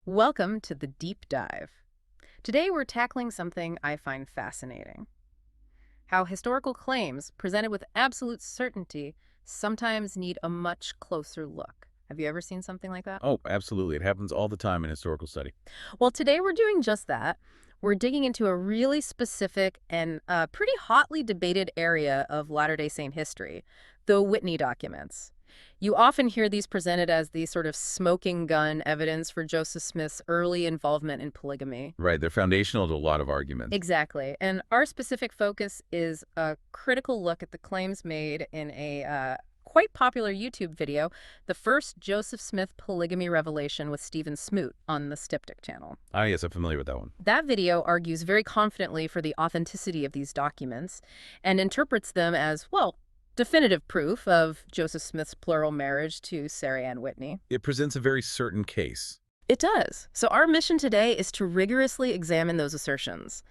Welcome to the Deep Dive. Today we're tackling something I find fascinating. How historical claims, presented with absolute certainty, sometimes need a much closer look. Have you ever seen something like that? Oh, absolutely. It happens all the time in historical study. Well, today we're doing just that. We're digging into a really specific and pretty hotly debated area of Latter-day Saint history, the Whitney documents. You often hear these presented as the sort of smoking gun evidence for Joseph Smith's early involvement in polygamy. Right. They're foundational to a lot of arguments. Exactly. And our specific focus is a critical look at the claims made in a quite popular YouTube video, The First Joseph Smith Polygamy Revelation with Stephen Smoot on the Skeeptic channel. Ah, yes, I'm familiar with that one. That video argues very confidently for the authenticity of these documents and interprets them as, well, definitive proof of Joseph Smith's plural marriage to Sarah Ann Whitney. It presents a very certain case. It does. So our mission today is to rigorously examine those assertions.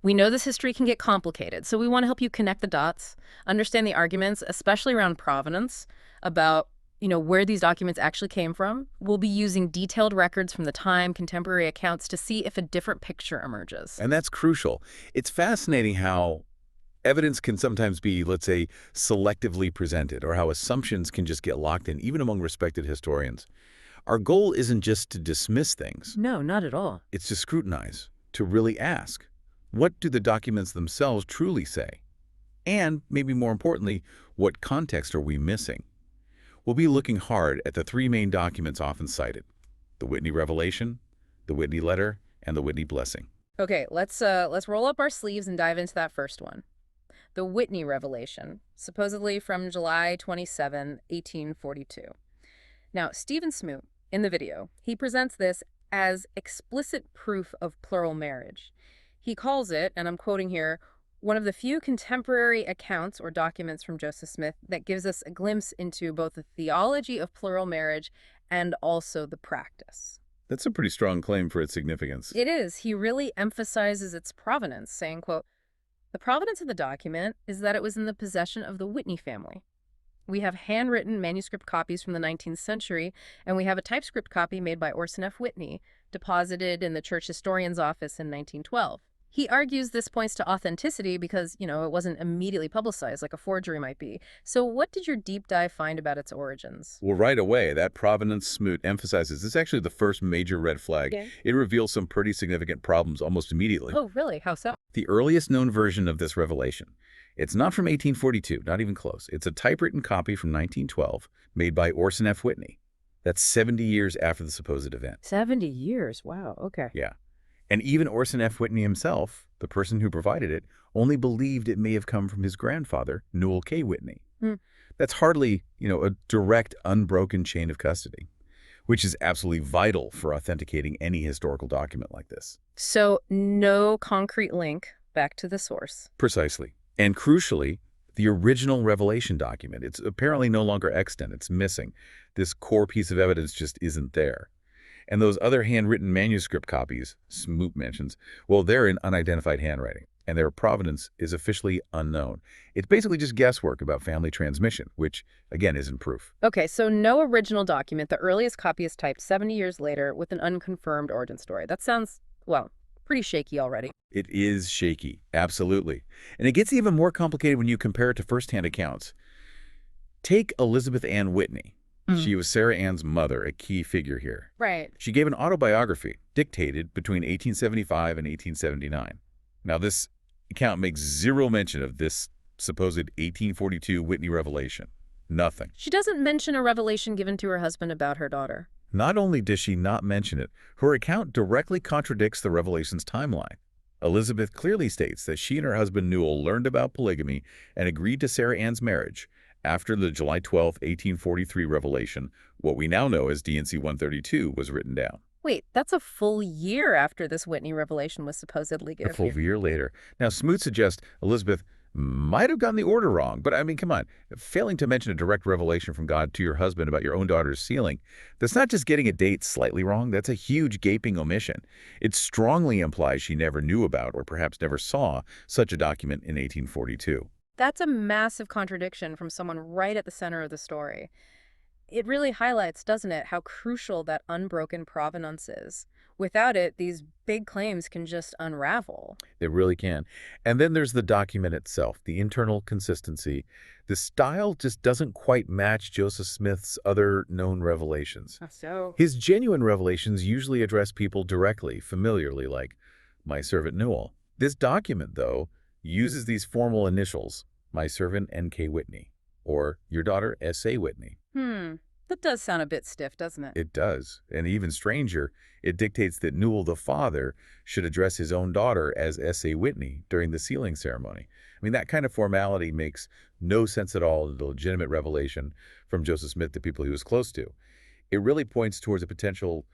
We know this history can get complicated, so we want to help you connect the dots, understand the arguments, especially around provenance, about where these documents actually came from. We'll be using detailed records from the time, contemporary accounts to see if a different picture emerges. And that's crucial. It's fascinating how evidence can sometimes be, let's say, selectively presented, or how assumptions can just get locked in, even among respected historians. Our goal isn't just to dismiss things. No, not at all. It's to scrutinize, to really ask, what do the documents themselves truly say? And, maybe more importantly, what context are we missing? We'll be looking hard at the three main documents often cited: the Whitney Revelation, the Whitney Letter, and the Whitney Blessing. Okay, let's roll up our sleeves and dive into that first one. The Whitney Revelation, supposedly from July 27, 1842. Now, Stephen Smoot, in the video, he presents this as explicit proof of plural marriage. He calls it, and I'm quoting here, one of the few contemporary accounts or documents from Joseph Smith that gives us a glimpse into both the theology of plural marriage and also the practice. That's a pretty strong claim for its significance. It is. He really emphasizes its provenance, saying, quote, "The provenance of the document is that it was in the possession of the Whitney family. We have handwritten manuscript copies from the 19th century, and we have a typescript copy made by Orson F. Whitney, deposited in the church historian's office in 1912. He argues this points to authenticity because, it wasn't immediately publicized like a forgery might be. So what did your deep dive find about its origins? Well, right away, that provenance Smoot emphasizes is actually the first major red flag. Okay. It reveals some pretty significant problems almost immediately. Oh, really? How so? The earliest known version of this revelation. It's not from 1842, not even close. It's a typewritten copy from 1912 made by Orson F. Whitney. That's 70 years after the supposed event. 70 years. Wow. Okay. Yeah. And even Orson F. Whitney himself, the person who provided it, only believed it may have come from his grandfather, Newell K. Whitney. That's hardly, a direct, unbroken chain of custody, which is absolutely vital for authenticating any historical document like this. So no concrete link back to the source. Precisely. And crucially, the original Revelation document, it's apparently no longer extant. It's missing. This core piece of evidence just isn't there. And those other handwritten manuscript copies, Smoot mentions, well, they're in unidentified handwriting, and their provenance is officially unknown. It's basically just guesswork about family transmission, which, again, isn't proof. Okay, so no original document. The earliest copy is typed 70 years later with an unconfirmed origin story. That sounds, well, pretty shaky already. It is shaky, absolutely. And it gets even more complicated when you compare it to first-hand accounts. Take Elizabeth Ann Whitney. She was Sarah Ann's mother, a key figure here. Right. She gave an autobiography dictated between 1875 and 1879. Now, this account makes zero mention of this supposed 1842 Whitney revelation. Nothing. She doesn't mention a revelation given to her husband about her daughter. Not only does she not mention it, her account directly contradicts the revelation's timeline. Elizabeth clearly states that she and her husband Newell learned about polygamy and agreed to Sarah Ann's marriage after the July 12, 1843 revelation, what we now know as D&C 132, was written down. Wait, that's a full year after this Whitney revelation was supposedly given. A full year later. Now, Smoot suggests Elizabeth might have gotten the order wrong, but I mean, come on. Failing to mention a direct revelation from God to your husband about your own daughter's sealing, that's not just getting a date slightly wrong, that's a huge gaping omission. It strongly implies she never knew about or perhaps never saw such a document in 1842. That's a massive contradiction from someone right at the center of the story. It really highlights, doesn't it, how crucial that unbroken provenance is. Without it, these big claims can just unravel. It really can. And then there's the document itself, the internal consistency. The style just doesn't quite match Joseph Smith's other known revelations. So, His genuine revelations usually address people directly, familiarly, like, my servant Newell. This document, though, uses these formal initials, my servant N.K. Whitney, or your daughter S.A. Whitney. that does sound a bit stiff, doesn't it? It does. And even stranger, it dictates that Newell the father should address his own daughter as S.A. Whitney during the sealing ceremony. I mean, that kind of formality makes no sense at all in the legitimate revelation from Joseph Smith to people he was close to. It really points towards a potential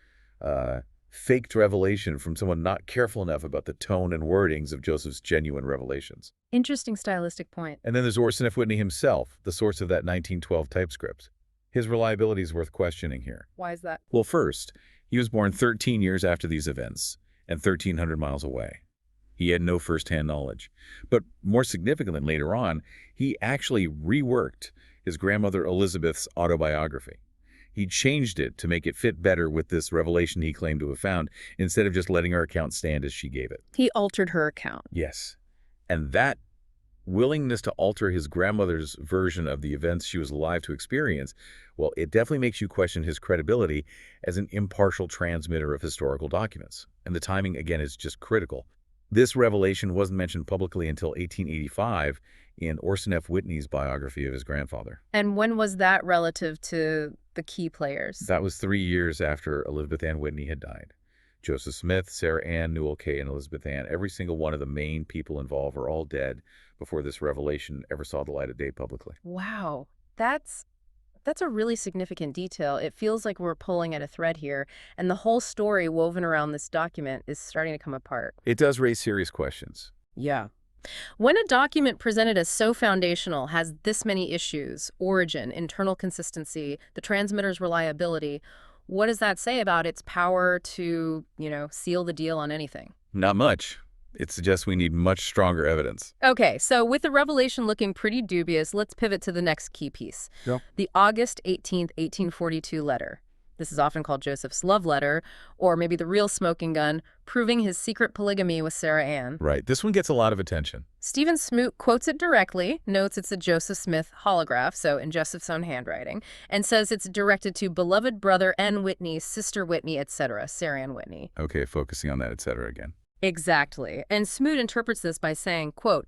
faked revelation from someone not careful enough about the tone and wordings of Joseph's genuine revelations. Interesting stylistic point. And then there's Orson F. Whitney himself, the source of that 1912 typescript. His reliability is worth questioning here. Why is that? Well, first, he was born 13 years after these events and 1,300 miles away. He had no first-hand knowledge. But more significantly, later on, he actually reworked his grandmother Elizabeth's autobiography. He changed it to make it fit better with this revelation he claimed to have found, instead of just letting her account stand as she gave it. He altered her account. Yes. And that willingness to alter his grandmother's version of the events she was alive to experience, well, it definitely makes you question his credibility as an impartial transmitter of historical documents. And the timing, again, is just critical. This revelation wasn't mentioned publicly until 1885 in Orson F. Whitney's biography of his grandfather. And when was that relative to the key players? That was 3 years after Elizabeth Ann Whitney had died. Joseph Smith, Sarah Ann, Newell Kay, and Elizabeth Ann, every single one of the main people involved were all dead before this revelation ever saw the light of day publicly. Wow, that's a really significant detail. It feels like we're pulling at a thread here, and the whole story woven around this document is starting to come apart. It does raise serious questions. Yeah. When a document presented as so foundational has this many issues, origin, internal consistency, the transmitter's reliability, what does that say about its power to, seal the deal on anything? Not much. It suggests we need much stronger evidence. Okay, so with the revelation looking pretty dubious, let's pivot to the next key piece. Yeah. The August 18th, 1842 letter. This is often called Joseph's love letter, or maybe the real smoking gun, proving his secret polygamy with Sarah Ann. Right. This one gets a lot of attention. Stephen Smoot quotes it directly, notes it's a Joseph Smith holograph, so in Joseph's own handwriting, and says it's directed to beloved brother N. Whitney, sister Whitney, etc., Sarah Ann Whitney. Okay, focusing on that, etc. again. Exactly. And Smoot interprets this by saying, quote,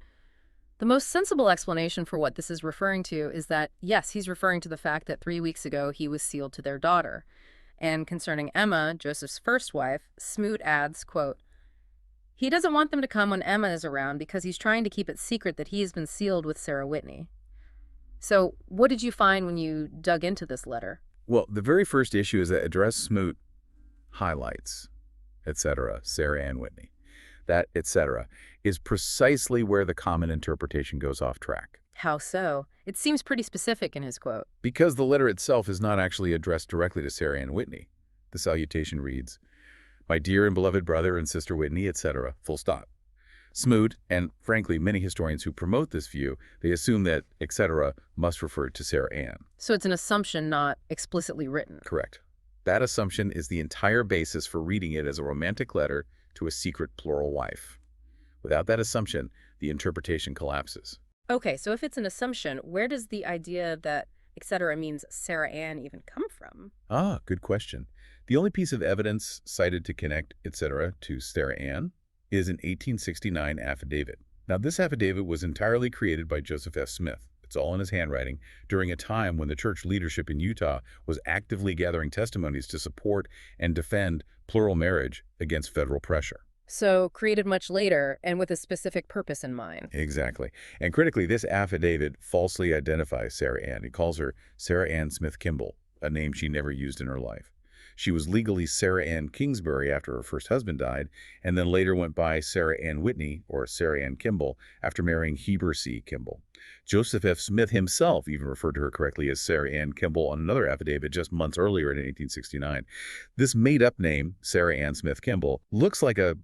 the most sensible explanation for what this is referring to is that, yes, he's referring to the fact that 3 weeks ago he was sealed to their daughter. And concerning Emma, Joseph's first wife, Smoot adds, quote, he doesn't want them to come when Emma is around because he's trying to keep it secret that he has been sealed with Sarah Whitney. So what did you find when you dug into this letter? Well, the very first issue is that address Smoot highlights, etc., Sarah Ann Whitney. That etc. is precisely where the common interpretation goes off track. How so? It seems pretty specific in his quote. Because the letter itself is not actually addressed directly to Sarah Ann Whitney. The salutation reads, my dear and beloved brother and sister Whitney, etc., full stop. Smoot, and frankly many historians who promote this view, they assume that etc. must refer to Sarah Ann. So it's an assumption, not explicitly written. Correct. That assumption is the entire basis for reading it as a romantic letter to a secret plural wife. Without that assumption, the interpretation collapses. Okay, so if it's an assumption, where does the idea that etc. means Sarah Ann even come from? Ah, good question. The only piece of evidence cited to connect etc. to Sarah Ann is an 1869 affidavit. Now, this affidavit was entirely created by Joseph F. Smith. It's all in his handwriting during a time when the church leadership in Utah was actively gathering testimonies to support and defend plural marriage against federal pressure. So created much later and with a specific purpose in mind. Exactly. And critically, this affidavit falsely identifies Sarah Ann. It calls her Sarah Ann Smith Kimball, a name she never used in her life. She was legally Sarah Ann Kingsbury after her first husband died, and then later went by Sarah Ann Whitney, or Sarah Ann Kimball, after marrying Heber C. Kimball. Joseph F. Smith himself even referred to her correctly as Sarah Ann Kimball on another affidavit just months earlier in 1869. This made-up name, Sarah Ann Smith Kimball, looks like a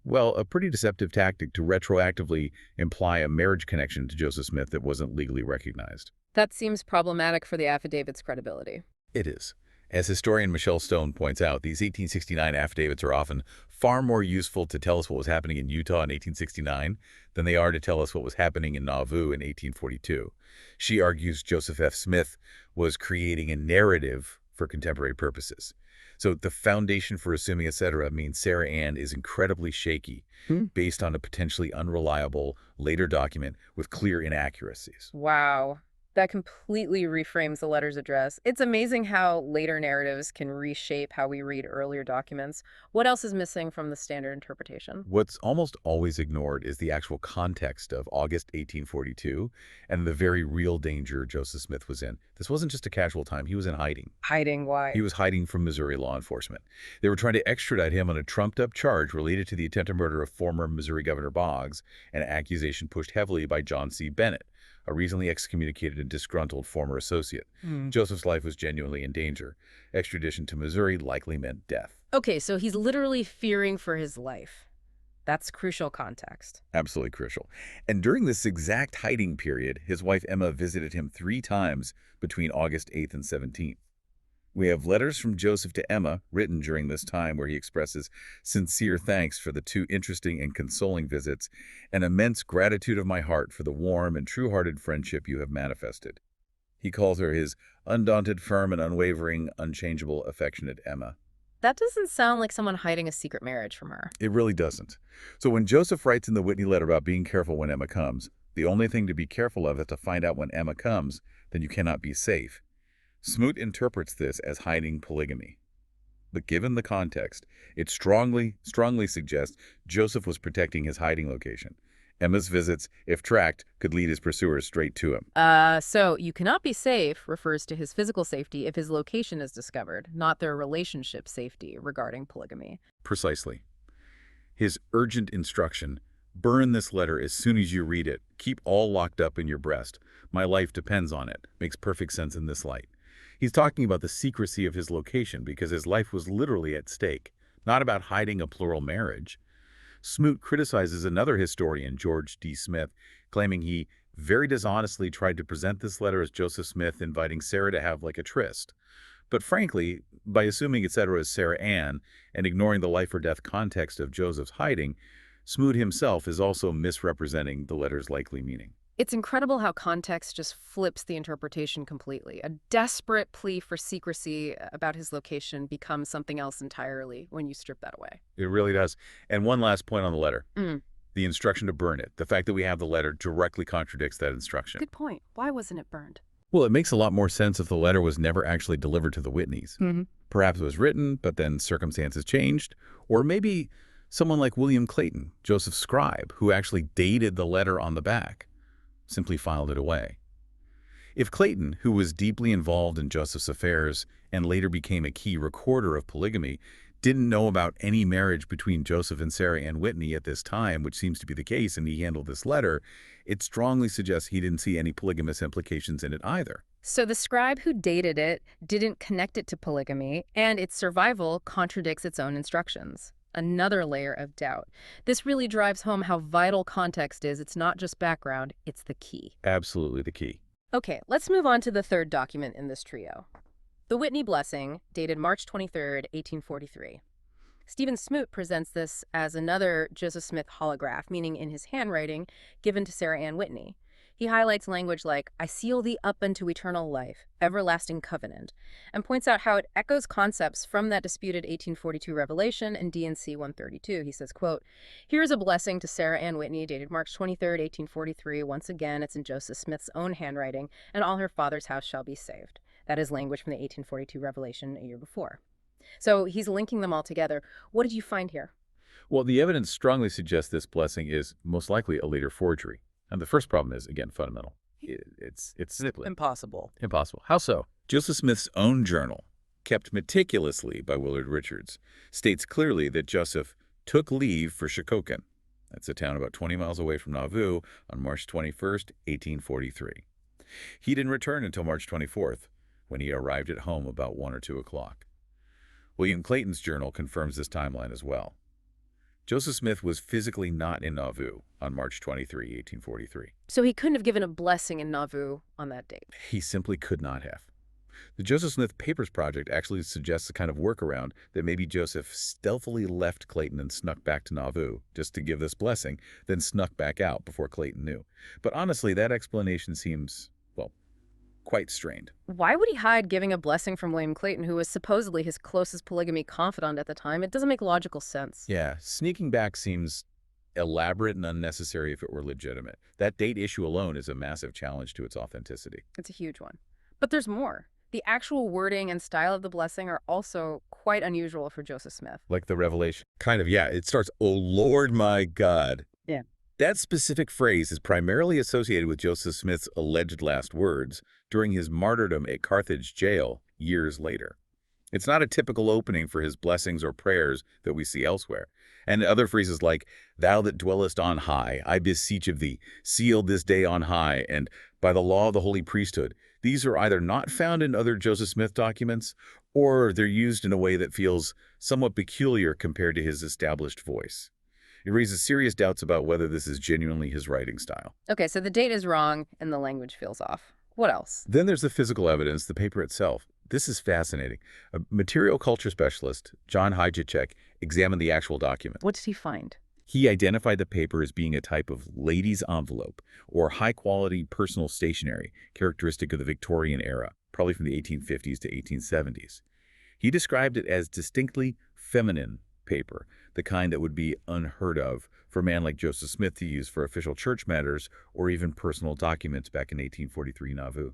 pretty deceptive tactic to retroactively imply a marriage connection to Joseph Smith that wasn't legally recognized. That seems problematic for the affidavit's credibility. It is. As historian Michelle Stone points out, these 1869 affidavits are often far more useful to tell us what was happening in Utah in 1869 than they are to tell us what was happening in Nauvoo in 1842. She argues Joseph F. Smith was creating a narrative for contemporary purposes. So the foundation for assuming etc. means Sarah Ann is incredibly shaky, based on a potentially unreliable later document with clear inaccuracies. Wow. That completely reframes the letter's address. It's amazing how later narratives can reshape how we read earlier documents. What else is missing from the standard interpretation? What's almost always ignored is the actual context of August 1842 and the very real danger Joseph Smith was in. This wasn't just a casual time. He was in hiding. Hiding He why? was hiding from Missouri law enforcement. They were trying to extradite him on a trumped-up charge related to the attempted murder of former Missouri Governor Boggs, an accusation pushed heavily by John C. Bennett, a recently excommunicated and disgruntled former associate. Joseph's life was genuinely in danger. Extradition to Missouri likely meant death. Okay, so he's literally fearing for his life. That's crucial context. Absolutely crucial. And during this exact hiding period, his wife Emma visited him 3 times between August 8th and 17th. We have letters from Joseph to Emma written during this time where he expresses sincere thanks for the 2 interesting and consoling visits and immense gratitude of my heart for the warm and true-hearted friendship you have manifested. He calls her his undaunted, firm, and unwavering, unchangeable, affectionate Emma. That doesn't sound like someone hiding a secret marriage from her. It really doesn't. So when Joseph writes in the Whitney letter about being careful when Emma comes, the only thing to be careful of is to find out when Emma comes, then you cannot be safe. Smoot interprets this as hiding polygamy. But given the context, it strongly suggests Joseph was protecting his hiding location. Emma's visits, if tracked, could lead his pursuers straight to him. So you cannot be safe refers to his physical safety if his location is discovered, not their relationship safety regarding polygamy. Precisely. His urgent instruction, burn this letter as soon as you read it. Keep all locked up in your breast. My life depends on it. Makes perfect sense in this light. He's talking about the secrecy of his location because his life was literally at stake, not about hiding a plural marriage. Smoot criticizes another historian, George D. Smith, claiming he very dishonestly tried to present this letter as Joseph Smith inviting Sarah to have like a tryst. But frankly, by assuming etc. as Sarah Ann and ignoring the life or death context of Joseph's hiding, Smoot himself is also misrepresenting the letter's likely meaning. It's incredible how context just flips the interpretation completely. A desperate plea for secrecy about his location becomes something else entirely when you strip that away. It really does. And one last point on the letter. Mm. The instruction to burn it. The fact that we have the letter directly contradicts that instruction. Good point. Why wasn't it burned? Well, it makes a lot more sense if the letter was never actually delivered to the Whitneys. Perhaps it was written, but then circumstances changed. Or maybe someone like William Clayton, Joseph's scribe, who actually dated the letter on the back, simply filed it away. If Clayton, who was deeply involved in Joseph's affairs and later became a key recorder of polygamy, didn't know about any marriage between Joseph and Sarah Ann Whitney at this time, which seems to be the case, and he handled this letter, it strongly suggests he didn't see any polygamous implications in it either. So the scribe who dated it didn't connect it to polygamy, and its survival contradicts its own instructions. Another layer of doubt. This really drives home how vital context is. It's not just background, it's the key. Absolutely the key. Okay, let's move on to the third document in this trio. The Whitney Blessing, dated March 23rd, 1843. Stephen Smoot presents this as another Joseph Smith holograph, meaning in his handwriting, given to Sarah Ann Whitney. He highlights language like, I seal thee up unto eternal life, everlasting covenant, and points out how it echoes concepts from that disputed 1842 revelation in D&C 132. He says, quote, here is a blessing to Sarah Ann Whitney, dated March 23rd, 1843. Once again, it's in Joseph Smith's own handwriting, and all her father's house shall be saved. That is language from the 1842 revelation a year before. So he's linking them all together. What did you find here? Well, the evidence strongly suggests this blessing is most likely a later forgery. And the first problem is, again, fundamental. It's simply Impossible. impossible. How so? Joseph Smith's own journal, kept meticulously by Willard Richards, states clearly that Joseph took leave for Shikokan. That's a town about 20 miles away from Nauvoo on March 21st, 1843. He didn't return until March 24th, when he arrived at home about 1 or 2 o'clock. William Clayton's journal confirms this timeline as well. Joseph Smith was physically not in Nauvoo on March 23, 1843. So he couldn't have given a blessing in Nauvoo on that date. He simply could not have. The Joseph Smith Papers Project actually suggests a kind of workaround that maybe Joseph stealthily left Clayton and snuck back to Nauvoo just to give this blessing, then snuck back out before Clayton knew. But honestly, that explanation seems, well, quite strained. Why would he hide giving a blessing from William Clayton, who was supposedly his closest polygamy confidant at the time? It doesn't make logical sense. Yeah, sneaking back seems elaborate and unnecessary if it were legitimate. That date issue alone is a massive challenge to its authenticity. It's a huge one. But there's more. The actual wording and style of the blessing are also quite unusual for Joseph Smith. Like the revelation. Kind of, yeah. It starts, "Oh Lord, my God." Yeah. That specific phrase is primarily associated with Joseph Smith's alleged last words during his martyrdom at Carthage jail years later. It's not a typical opening for his blessings or prayers that we see elsewhere. And other phrases like, "Thou that dwellest on high, I beseech of thee, sealed this day on high," and "by the law of the holy priesthood," these are either not found in other Joseph Smith documents, or they're used in a way that feels somewhat peculiar compared to his established voice. It raises serious doubts about whether this is genuinely his writing style. Okay, so the date is wrong and the language feels off. What else? Then there's the physical evidence, the paper itself. This is fascinating. A material culture specialist, John Hajicek, examined the actual document. What did he find? He identified the paper as being a type of lady's envelope, or high-quality personal stationery, characteristic of the Victorian era, probably from the 1850s to 1870s. He described it as distinctly feminine paper, the kind that would be unheard of for a man like Joseph Smith to use for official church matters or even personal documents back in 1843 Nauvoo.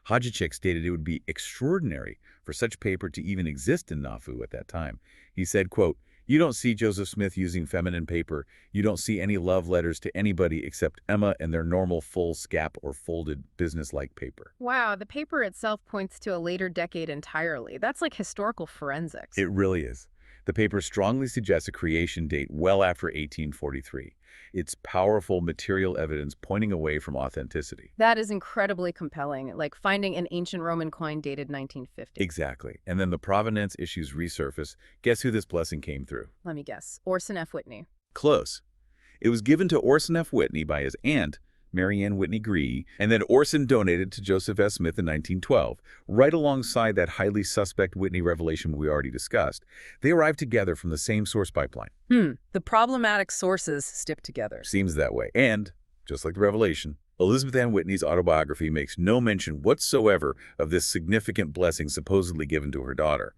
Hajicek stated it would be extraordinary for such paper to even exist in Nauvoo at that time. He said, quote, "You don't see Joseph Smith using feminine paper. You don't see any love letters to anybody except Emma and their normal full scap or folded business-like paper." Wow, the paper itself points to a later decade entirely. That's like historical forensics. It really is. The paper strongly suggests a creation date well after 1843. It's powerful material evidence pointing away from authenticity. That is incredibly compelling, like finding an ancient Roman coin dated 1950. Exactly. And then the provenance issues resurface. Guess who this blessing came through? Let me guess. Orson F. Whitney. Close. It was given to Orson F. Whitney by his aunt, Mary Ann Whitney Gree, and then Orson donated to Joseph S. Smith in 1912, right alongside that highly suspect Whitney revelation we already discussed. They arrived together from the same source pipeline. The problematic sources stick together. Seems that way. And, just like the revelation, Elizabeth Ann Whitney's autobiography makes no mention whatsoever of this significant blessing supposedly given to her daughter.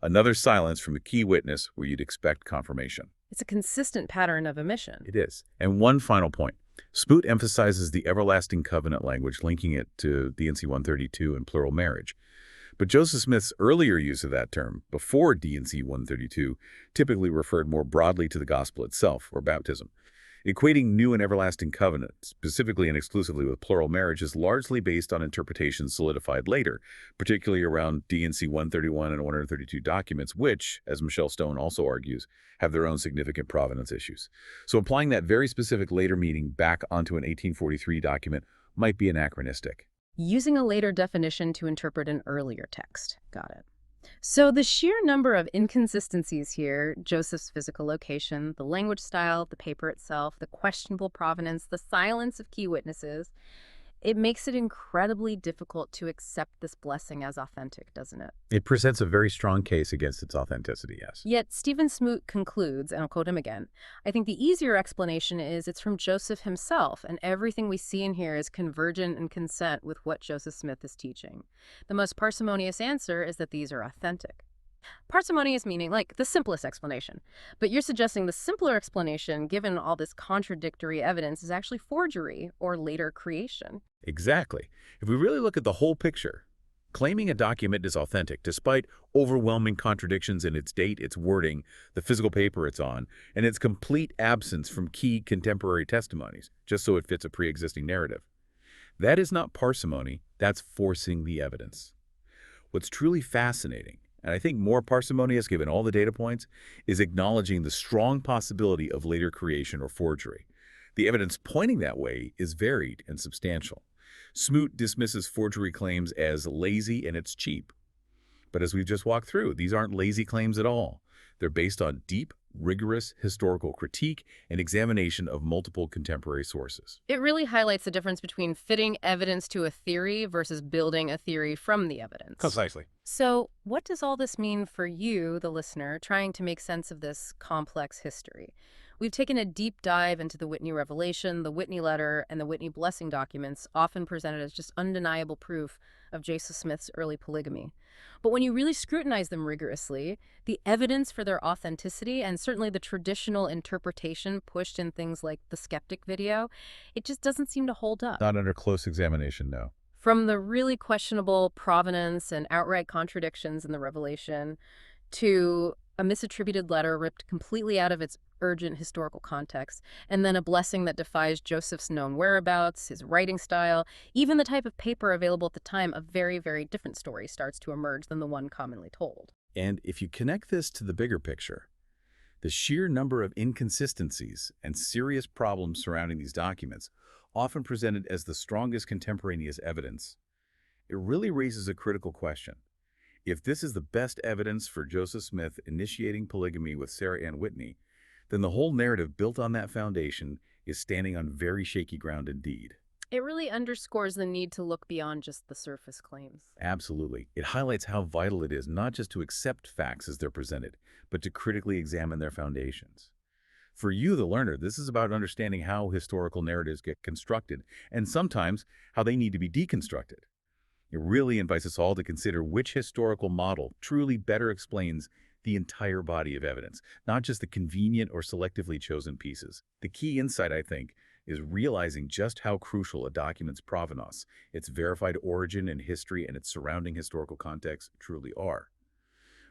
Another silence from a key witness where you'd expect confirmation. It's a consistent pattern of omission. It is. And one final point. Smoot emphasizes the everlasting covenant language, linking it to D&C 132 and plural marriage. But Joseph Smith's earlier use of that term, before D&C 132, typically referred more broadly to the gospel itself, or baptism. Equating new and everlasting covenant, specifically and exclusively with plural marriage, is largely based on interpretations solidified later, particularly around D&C 131 and 132 documents, which, as Michelle Stone also argues, have their own significant provenance issues. So applying that very specific later meaning back onto an 1843 document might be anachronistic. Using a later definition to interpret an earlier text. Got it. So the sheer number of inconsistencies here, Joseph's physical location, the language style, the paper itself, the questionable provenance, the silence of key witnesses, it makes it incredibly difficult to accept this blessing as authentic, doesn't it? It presents a very strong case against its authenticity, yes. Yet Stephen Smoot concludes, and I'll quote him again, "I think the easier explanation is it's from Joseph himself, and everything we see in here is convergent and consent with what Joseph Smith is teaching. The most parsimonious answer is that these are authentic." Parsimonious meaning, like, the simplest explanation. But you're suggesting the simpler explanation, given all this contradictory evidence, is actually forgery or later creation. Exactly. If we really look at the whole picture, claiming a document is authentic despite overwhelming contradictions in its date, its wording, the physical paper it's on, and its complete absence from key contemporary testimonies, just so it fits a pre-existing narrative. That is not parsimony, that's forcing the evidence. What's truly fascinating, and I think more parsimonious given all the data points, is acknowledging the strong possibility of later creation or forgery. The evidence pointing that way is varied and substantial. Smoot dismisses forgery claims as lazy and it's cheap. But as we've just walked through, these aren't lazy claims at all. They're based on deep, rigorous historical critique and examination of multiple contemporary sources. It really highlights the difference between fitting evidence to a theory versus building a theory from the evidence. Precisely. So, what does all this mean for you, the listener, trying to make sense of this complex history? We've taken a deep dive into the Whitney Revelation, the Whitney Letter, and the Whitney Blessing documents, often presented as just undeniable proof of Joseph Smith's early polygamy. But when you really scrutinize them rigorously, the evidence for their authenticity and certainly the traditional interpretation pushed in things like the Skeeptic video, it just doesn't seem to hold up. Not under close examination, no. From the really questionable provenance and outright contradictions in the Revelation to a misattributed letter ripped completely out of its urgent historical context, and then a blessing that defies Joseph's known whereabouts, his writing style, even the type of paper available at the time, a very, very different story starts to emerge than the one commonly told. And if you connect this to the bigger picture, the sheer number of inconsistencies and serious problems surrounding these documents, often presented as the strongest contemporaneous evidence, it really raises a critical question. If this is the best evidence for Joseph Smith initiating polygamy with Sarah Ann Whitney, then the whole narrative built on that foundation is standing on very shaky ground indeed. It really underscores the need to look beyond just the surface claims. Absolutely. It highlights how vital it is not just to accept facts as they're presented, but to critically examine their foundations. For you, the learner, this is about understanding how historical narratives get constructed, and sometimes how they need to be deconstructed. It really invites us all to consider which historical model truly better explains the entire body of evidence, not just the convenient or selectively chosen pieces. The key insight, I think, is realizing just how crucial a document's provenance, its verified origin and history, and its surrounding historical context truly are.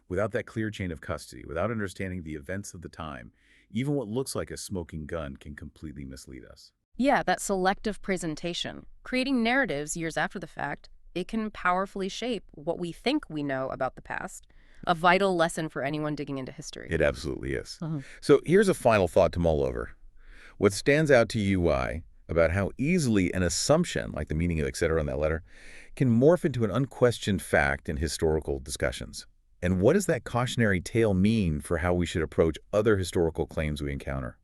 Without that clear chain of custody, without understanding the events of the time, even what looks like a smoking gun can completely mislead us. Yeah, that selective presentation, creating narratives years after the fact, it can powerfully shape what we think we know about the past, a vital lesson for anyone digging into history. It absolutely is. So here's a final thought to mull over. What stands out to you, about how easily an assumption, like the meaning of etc. on that letter, can morph into an unquestioned fact in historical discussions? And what does that cautionary tale mean for how we should approach other historical claims we encounter?